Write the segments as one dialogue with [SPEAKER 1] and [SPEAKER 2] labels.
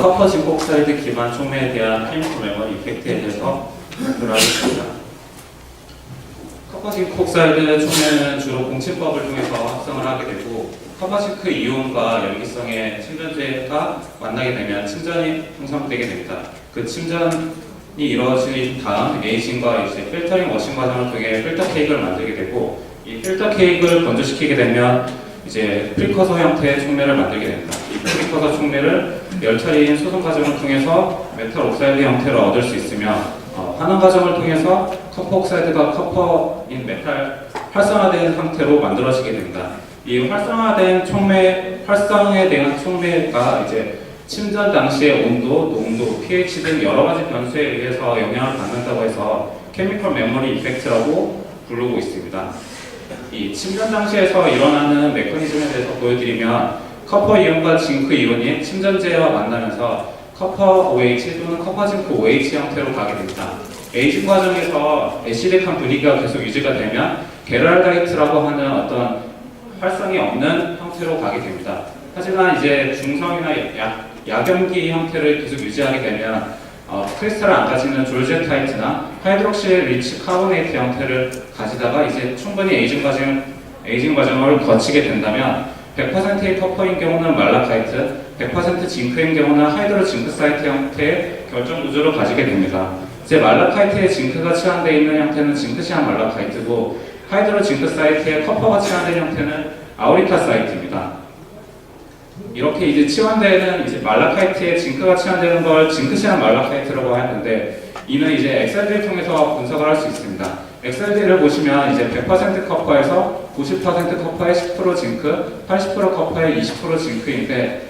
[SPEAKER 1] 커퍼 진콕사이드 기반 촉매에 대한 케미컬 메모리 이펙트에 대해서 발표를 하겠습니다. 커퍼 진콕사이드 촉매는 주로 공침법을 통해서 합성을 하게 되고, 커퍼 징크 이온과 열기성의 침전제가 만나게 되면 침전이 형성되게 됩니다. 그 침전이 이루어진 다음 에이징과 이제 필터링 워싱 과정을 통해 필터 케이크를 만들게 되고, 이 필터 케이크를 건조시키게 되면 이제 프리커서 형태의 촉매를 만들게 됩니다. 이 프리커서 촉매를 열 처리인 소송 과정을 통해서 메탈 옥사이드 형태를 얻을 수 있으며, 환원 과정을 통해서 커퍼 옥사이드가 커퍼인 메탈 활성화된 상태로 만들어지게 됩니다. 이 활성화된 촉매, 활성에 대한 촉매가 이제 침전 당시의 온도, 농도, pH 등 여러 가지 변수에 의해서 영향을 받는다고 해서 케미컬 메모리 이펙트라고 부르고 있습니다. 이 침전 당시에서 일어나는 메커니즘에 대해서 보여드리면, 커퍼 이온과 징크 이온이 침전제와 만나면서 커퍼 OH 또는 커퍼 징크 OH 형태로 가게 됩니다. 에이징 과정에서 애시드한 분위기가 계속 유지가 되면 게랄다이트라고 하는 어떤 활성이 없는 형태로 가게 됩니다. 하지만 이제 중성이나 약염기 형태를 계속 유지하게 되면 크리스탈을 안 가지는 졸제타이트나 하이드록실 리치 카보네이트 형태를 가지다가 이제 충분히 에이징 과정을 거치게 된다면 100%의 커퍼인 경우는 말라카이트, 100% 징크인 경우는 하이드로 징크사이트 형태의 결정 구조를 가지게 됩니다. 이제 말라카이트에 징크가 치환되어 있는 형태는 징크시안 말라카이트고, 하이드로 징크사이트에 커퍼가 치환된 형태는 아우리카사이트입니다. 이렇게 이제 치환되는 이제 말라카이트에 징크가 치환되는 걸 징크시안 말라카이트라고 하는데, 이는 이제 엑셀들을 통해서 분석을 할 수 있습니다. 엑셀들을 보시면 이제 100% 커퍼에서 90% 커퍼에 10% 징크, 80% 커퍼에 20% 징크인데,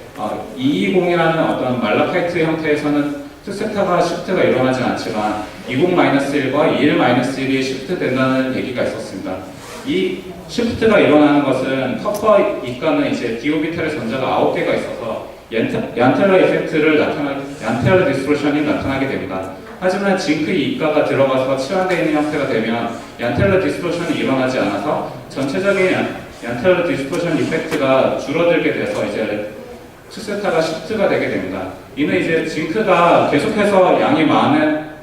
[SPEAKER 1] 220이라는 어떤 말라카이트 형태에서는 투세타가 시프트가 일어나지 않지만 20-1과 21-1이 시프트 된다는 얘기가 있었습니다. 이 시프트가 일어나는 것은 커퍼 이가는 이제 디오비탈의 전자가 9개가 있어서 얀텔러 이펙트를 얀텔러 디스토션이 나타나게 됩니다. 하지만 징크 이가가 들어가서 치환되어 있는 형태가 되면 얀텔러 디스토션이 일어나지 않아서 전체적인 얀텔러 디스토션 이펙트가 줄어들게 돼서 이제 투세타가 시프트가 되게 됩니다. 이는 이제 징크가 계속해서 양이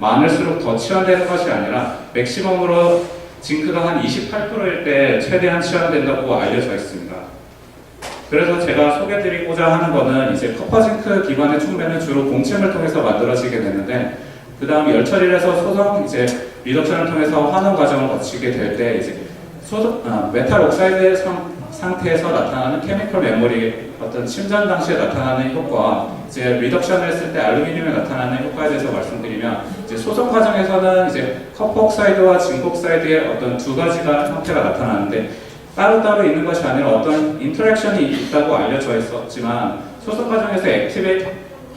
[SPEAKER 1] 많을수록 더 치환되는 것이 아니라 맥시멈으로 징크가 한 28%일 때 최대한 치환된다고 알려져 있습니다. 그래서 제가 소개드리고자 하는 거는 이제 커퍼 징크 기반의 촉매는 주로 공침을 통해서 만들어지게 되는데, 그 다음 열 처리를 해서 소성 이제 리덕션을 통해서 환원 과정을 거치게 될 때 이제 메탈 옥사이드 상태에서 나타나는 케미컬 메모리 어떤 침전 당시에 나타나는 효과, 이제 리덕션을 했을 때 알루미늄에 나타나는 효과에 대해서 말씀드리면, 이제 소성 과정에서는 이제 커퍼 옥사이드와 징크 옥사이드의 어떤 두 가지가 형태가 나타나는데, 따로따로 있는 것이 아니라 어떤 인터랙션이 있다고 알려져 있었지만, 소성 과정에서 액티베이트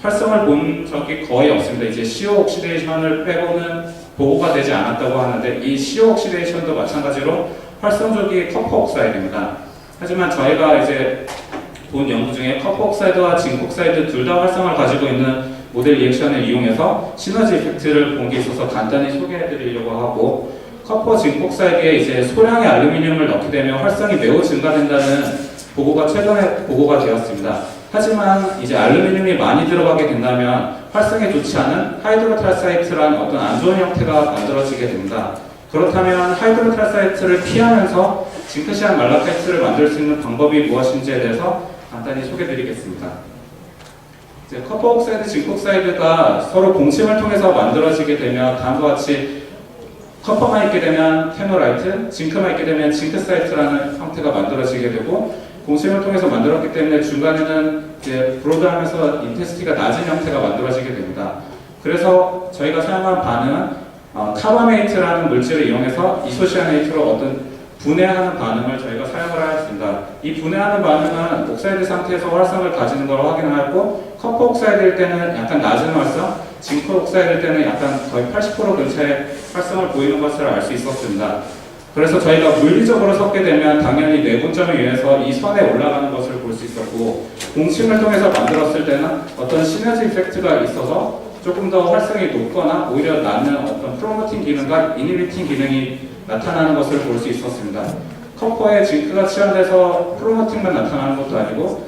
[SPEAKER 1] 활성을 본 적이 거의 없습니다. 이제 CO 옥시데이션을 빼고는 보고가 되지 않았다고 하는데, 이 CO 옥시데이션도 마찬가지로 활성적이 커퍼 옥사이드입니다. 하지만 저희가 이제 본 연구 중에 커퍼 옥사이드와 징크 옥사이드 둘 다 활성을 가지고 있는 모델 리액션을 이용해서 시너지 이펙트를 본 게 있어서 간단히 소개해 드리려고 하고, 커퍼 징크 옥사이드에 이제 소량의 알루미늄을 넣게 되면 활성이 매우 증가된다는 보고가 최근에 보고가 되었습니다. 하지만 이제 알루미늄이 많이 들어가게 된다면 활성에 좋지 않은 하이드로탈사이트라는 어떤 안 좋은 형태가 만들어지게 됩니다. 그렇다면 하이드로탈사이트를 피하면서 징크시안 말라카이트를 만들 수 있는 방법이 무엇인지에 대해서 간단히 소개드리겠습니다. 이제 커퍼 옥사이드, 징크 옥사이드가 서로 공침을 통해서 만들어지게 되면 다음과 같이 커퍼만 있게 되면 테노라이트, 징크만 있게 되면 징크사이트라는 형태가 만들어지게 되고, 공침을 통해서 만들었기 때문에 중간에는 이제 브로드하면서 인텐시티가 낮은 형태가 만들어지게 됩니다. 그래서 저희가 사용한 반응은 카바메이트라는 물질을 이용해서 이소시아네이트로 어떤 분해하는 반응을 저희가 사용을 하였습니다. 이 분해하는 반응은 옥사이드 상태에서 활성을 가지는 걸 확인하였고, 커퍼 옥사이드일 때는 약간 낮은 활성, 징크 옥사이드일 때는 약간 거의 80% 근처의 활성을 보이는 것을 알 수 있었습니다. 그래서 저희가 물리적으로 섞게 되면 당연히 내분점에 의해서 이 선에 올라가는 것을 볼 수 있었고, 공침을 통해서 만들었을 때는 어떤 시너지 이펙트가 있어서 조금 더 활성이 높거나 오히려 낮는 어떤 프로모팅 기능과 이니비팅 기능이 나타나는 것을 볼 수 있었습니다. 커퍼에 징크가 치환돼서 프로모팅만 나타나는 것도 아니고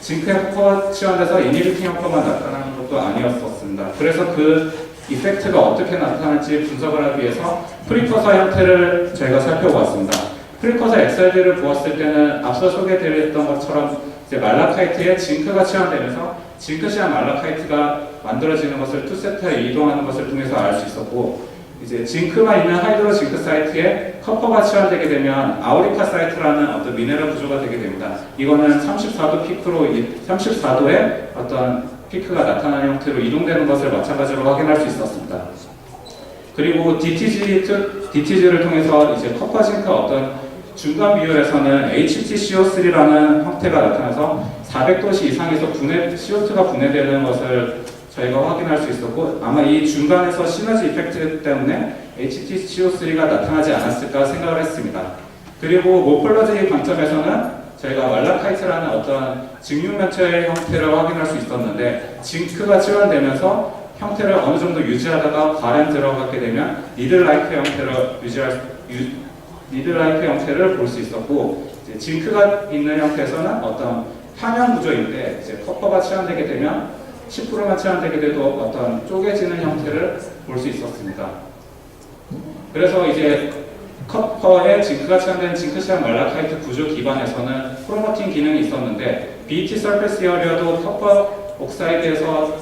[SPEAKER 1] 징크에 커버가 치환돼서 이니비팅 효과만 나타나는 것도 아니었었습니다. 그래서 그 이펙트가 어떻게 나타날지 분석을 하기 위해서 프리커서 형태를 저희가 살펴보았습니다. 프리커서 XRD를 보았을 때는 앞서 소개드렸던 것처럼 이제 말라카이트에 징크가 치환되면서 징크 시안 말라카이트가 만들어지는 것을 2세트에 이동하는 것을 통해서 알 수 있었고, 이제 징크만 있는 하이드로 징크 사이트에 커퍼가 치환되게 되면 아우리카 사이트라는 어떤 미네랄 구조가 되게 됩니다. 이거는 34도 피크로 34도에 어떤 피크가 나타나는 형태로 이동되는 것을 마찬가지로 확인할 수 있었습니다. 그리고 DTG를 통해서 이제 커퍼 징크 어떤 중간 비율에서는 HTCO3라는 형태가 나타나서 400도씨 이상에서 CO2가 분해되는 것을 저희가 확인할 수 있었고, 아마 이 중간에서 시너지 이펙트 때문에 HTCO3가 나타나지 않았을까 생각을 했습니다. 그리고 모폴러지 관점에서는 저희가 말라카이트라는 어떤 직육면체의 형태를 확인할 수 있었는데, 징크가 치환되면서 형태를 어느 정도 유지하다가 과램 들어가게 되면 니들라이크 형태를 볼 수 있었고, 이제 징크가 있는 형태에서는 어떤 판형 구조인데, 이제 커퍼가 치환되게 되면 10%만 치환되게 돼도 어떤 쪼개지는 형태를 볼 수 있었습니다. 그래서 이제 커퍼에 징크가 치환된 징크 시안 말라카이트 구조 기반에서는 프로모팅 기능이 있었는데, BT 서페스 에어리어도 커퍼 옥사이드에서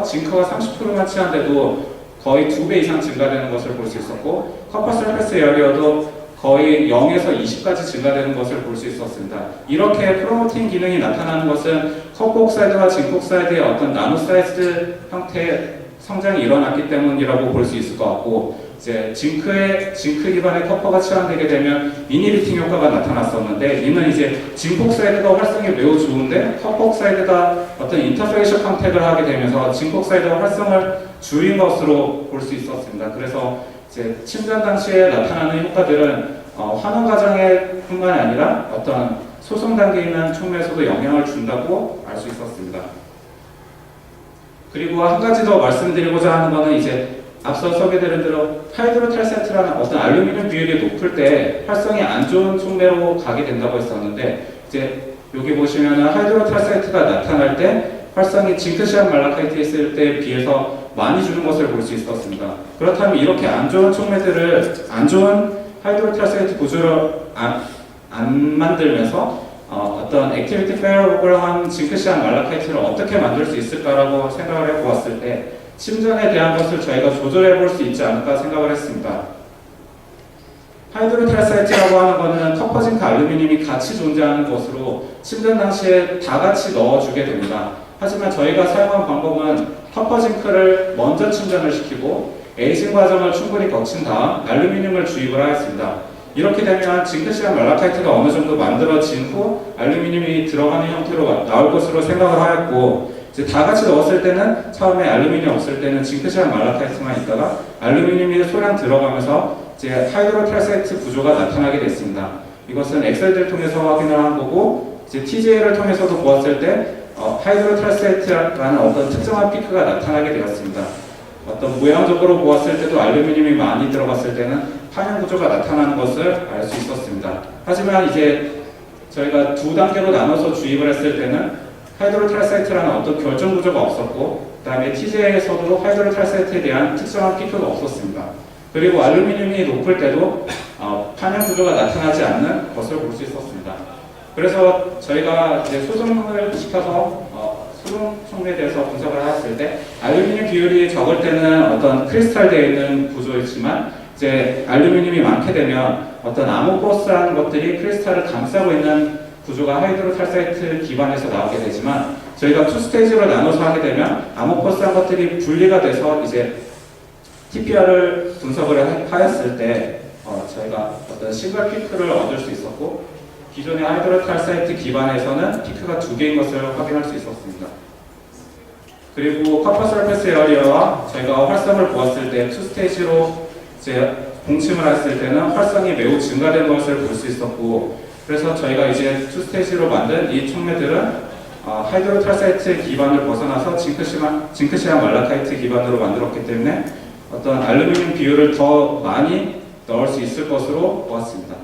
[SPEAKER 1] 징크가 30%만 치환돼도 거의 2배 이상 증가되는 것을 볼 수 있었고, 커퍼 서페스 에어리어도 거의 0에서 20까지 증가되는 것을 볼 수 있었습니다. 이렇게 프로모팅 기능이 나타나는 것은 커퍼 옥사이드와 징크 옥사이드의 어떤 나노 사이즈 형태의 성장이 일어났기 때문이라고 볼 수 있을 것 같고, 이제 징크 기반의 커퍼가 치환되게 되면 이니비팅 효과가 나타났었는데, 이는 이제 징크 옥사이드가 활성이 매우 좋은데 커퍼 옥사이드가 어떤 인터페이셜 컨택을 하게 되면서 징크 옥사이드가 활성을 줄인 것으로 볼 수 있었습니다. 그래서 이제 침전 당시에 나타나는 효과들은 환원 과정에 뿐만이 아니라 어떤 소성 단계에 있는 촉매에서도 영향을 준다고 알 수 있었습니다. 그리고 한 가지 더 말씀드리고자 하는 것은 이제 앞서 소개드린 대로 하이드로탈세트라는 어떤 알루미늄 비율이 높을 때 활성이 안 좋은 촉매로 가게 된다고 했었는데, 이제 여기 보시면은 하이드로탈세트가 나타날 때 활성이 징크 시안 말라카이트에 있을 때에 비해서 많이 주는 것을 볼 수 있었습니다. 그렇다면 이렇게 안 좋은 촉매들을, 안 좋은 하이드로탈세트 구조를 안 만들면서 어떤 액티비티 페어블한 징크 시안 말라카이트를 어떻게 만들 수 있을까라고 생각을 해보았을 때, 침전에 대한 것을 저희가 조절해 볼 수 있지 않을까 생각을 했습니다. 하이드로탈사이트라고 하는 것은 커퍼 징크 알루미늄이 같이 존재하는 것으로 침전 당시에 다 같이 넣어주게 됩니다. 하지만 저희가 사용한 방법은 커퍼 징크를 먼저 침전을 시키고 에이징 과정을 충분히 거친 다음 알루미늄을 주입을 하였습니다. 이렇게 되면 징크 시안 말라카이트가 어느 정도 만들어진 후 알루미늄이 들어가는 형태로 나올 것으로 생각을 하였고, 이제 다 같이 넣었을 때는 처음에 알루미늄이 없을 때는 징크 시안 말라카이트만 있다가 알루미늄이 소량 들어가면서 이제 하이드로탈사이트 구조가 나타나게 됐습니다. 이것은 엑셀을 통해서 확인을 한 거고, 이제 TJ를 통해서도 보았을 때 하이드로탈사이트라는 어떤 특정한 피크가 나타나게 되었습니다. 어떤 모양적으로 보았을 때도 알루미늄이 많이 들어갔을 때는 판형 구조가 나타나는 것을 알 수 있었습니다. 하지만 이제 저희가 두 단계로 나눠서 주입을 했을 때는 하이드로탈사이트라는 어떤 결정 구조가 없었고, 그 다음에 TJ에서도 하이드로탈사이트에 대한 특정한 피크가 없었습니다. 그리고 알루미늄이 높을 때도 판형 구조가 나타나지 않는 것을 볼 수 있었습니다. 그래서 저희가 이제 소송을 시켜서 소송 촉매에 대해서 분석을 했을 때, 알루미늄 비율이 적을 때는 어떤 크리스탈되어 있는 구조이지만, 이제 알루미늄이 많게 되면 어떤 아모포스라는 것들이 크리스탈을 감싸고 있는 구조가 하이드로탈사이트 기반에서 나오게 되지만, 저희가 2스테이지로 나눠서 하게 되면 아모포스한 것들이 분리가 돼서 이제 TPR을 분석을 하였을 때 저희가 어떤 싱글 피크를 얻을 수 있었고, 기존의 하이드로탈사이트 기반에서는 피크가 2개인 것을 확인할 수 있었습니다. 그리고 커퍼 서페스 에어리어와 저희가 활성을 보았을 때 2스테이지로 이제 봉침을 했을 때는 활성이 매우 증가된 것을 볼 수 있었고, 그래서 저희가 이제 2스테이지로 만든 이 촉매들은 하이드로탈사이트 기반을 벗어나서 징크 시안 말라카이트 기반으로 만들었기 때문에 어떤 알루미늄 비율을 더 많이 넣을 수 있을 것으로 보았습니다.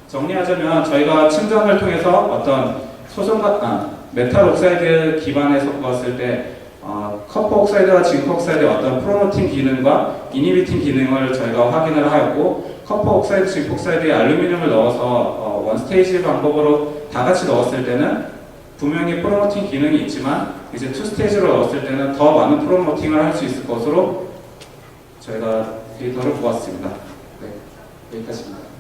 [SPEAKER 1] 정리하자면 저희가 침전을 통해서 어떤 메탈 옥사이드 기반에서 보았을 때 커퍼 옥사이드와 징크 옥사이드의 어떤 프로모팅 기능과 이니비팅 기능을 저희가 확인을 하였고, 커퍼 옥사이드, 징크 옥사이드에 알루미늄을 넣어서 원스테이지 방법으로 다 같이 넣었을 때는 분명히 프로모팅 기능이 있지만 이제 투 스테이지로 넣었을 때는 더 많은 프로모팅을 할 수 있을 것으로 저희가 데이터를 보았습니다. 네, 여기까지입니다.